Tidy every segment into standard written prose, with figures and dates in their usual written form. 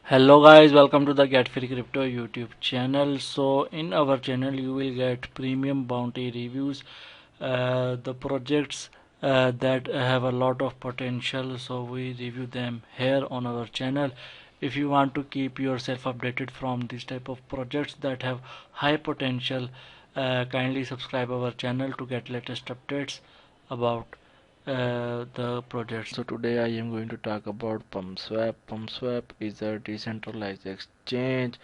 Hello guys, welcome to the Get Free Crypto YouTube channel. So in our channel you will get premium bounty reviews, the projects that have a lot of potential, so we review them here on our channel. If you want to keep yourself updated from this type of projects that have high potential, kindly subscribe our channel to get latest updates about the project. So today I am going to talk about PumpSwap. PumpSwap is a decentralized exchange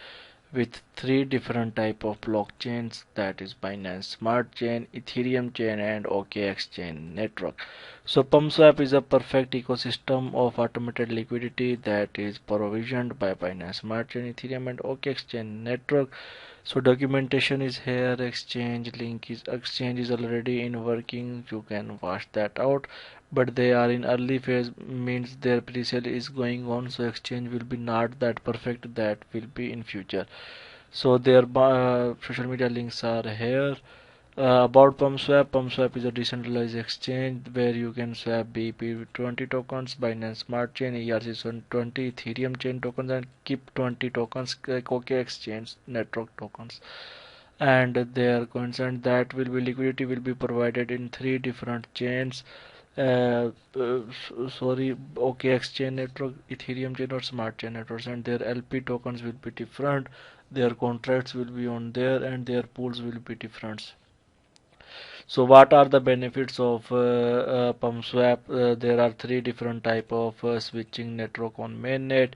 with three different type of blockchains, that is Binance Smart Chain, Ethereum Chain and OKX Chain network. So PumpSwap is a perfect ecosystem of automated liquidity that is provisioned by Binance Smart Chain, Ethereum and OKX Chain network. So documentation is here, exchange is already in working, you can watch that out, but they are in early phase, means their pre-sale is going on, so exchange will be not that perfect, that will be in future. So their social media links are here. About PumpSwap is a decentralized exchange where you can swap BP20 tokens, Binance Smart Chain, ERC20, Ethereum Chain tokens, and keep 20 tokens like OK Exchange network tokens. And their consent that will be liquidity will be provided in three different chains. Sorry, OK Exchange network, Ethereum chain or Smart Chain networks, and their LP tokens will be different. Their contracts will be on there, and their pools will be different. So what are the benefits of PumpSwap? There are three different type of switching network on mainnet: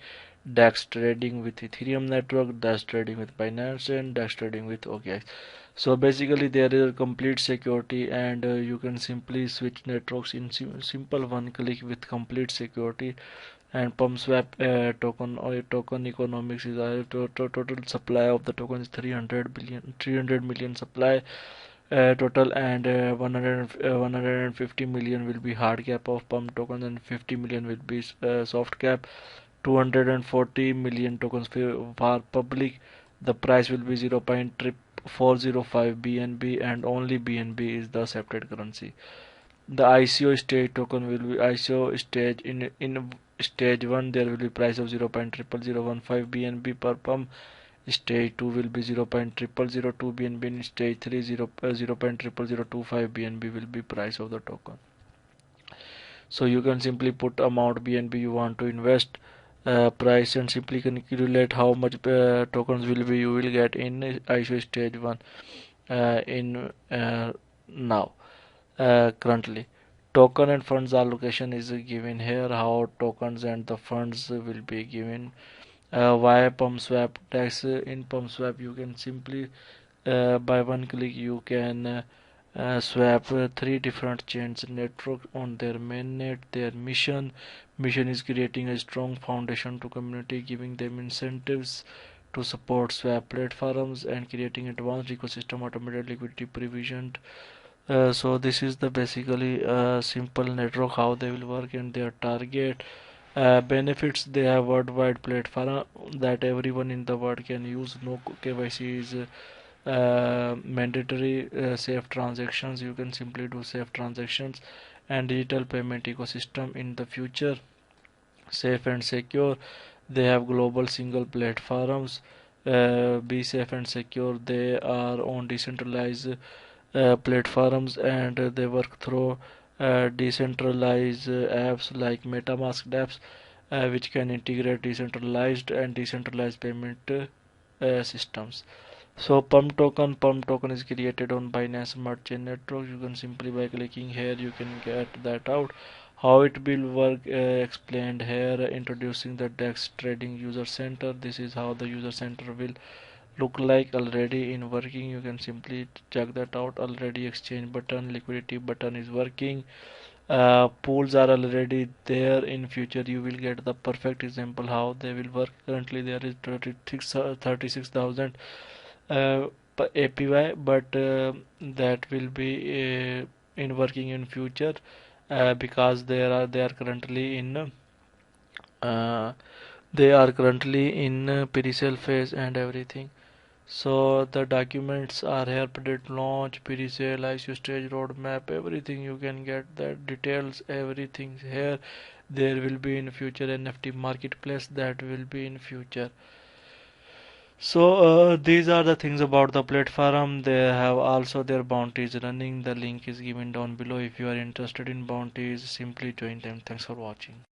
DEX trading with Ethereum network, DEX trading with Binance, and DEX trading with OKX. So basically there is a complete security, and you can simply switch networks in simple one click with complete security. And PumpSwap token economics is total supply of the token is 300 million supply total, and 150 million will be hard cap of pump tokens, and 50 million will be soft cap. 240 million tokens for public. The price will be 0.405 BNB, and only BNB is the accepted currency. The ICO stage token will be ICO stage in stage 1 there will be price of 0.0015 BNB per pump. Stage 2 will be 0.0002 BNB. In stage 3 0.00025 BNB will be price of the token. So you can simply put amount BNB you want to invest, price, and simply calculate how much tokens will be you will get in ICO stage 1 in now currently. Token and funds allocation is given here, how tokens and the funds will be given via PumpSwap tax. In PumpSwap you can simply by one click you can swap three different chains network on their mainnet. Their mission is creating a strong foundation to community, giving them incentives to support swap platforms and creating advanced ecosystem automated liquidity provisioned. So this is the basically simple network how they will work, and their target benefits: they have worldwide platform that everyone in the world can use. No KYC is mandatory. Safe transactions, you can simply do safe transactions, and digital payment ecosystem in the future, safe and secure. They have global single platforms. Be safe and secure. They are on decentralized platforms, and they work through decentralized apps like MetaMask dApps, which can integrate decentralized and decentralized payment systems. So pump token is created on Binance Smart Chain network. You can simply by clicking here you can get that out. How it will work explained here. Introducing the DEX trading user center. This is how the user center will look like, already in working. You can simply check that out. Already exchange button, liquidity button is working. Pools are already there. In future you will get the perfect example how they will work. Currently there is 36,000 APY, but that will be in working in future, because uh, they are currently in pre-sale phase and everything. So the documents are here: product launch, pre-sale, ICO stage roadmap, everything you can get that details, everything here. there will be in future NFT marketplace that will be in future. So these are the things about the platform. They have also their bounties running. The link is given down below. If you are interested in bounties, simply join them. Thanks for watching.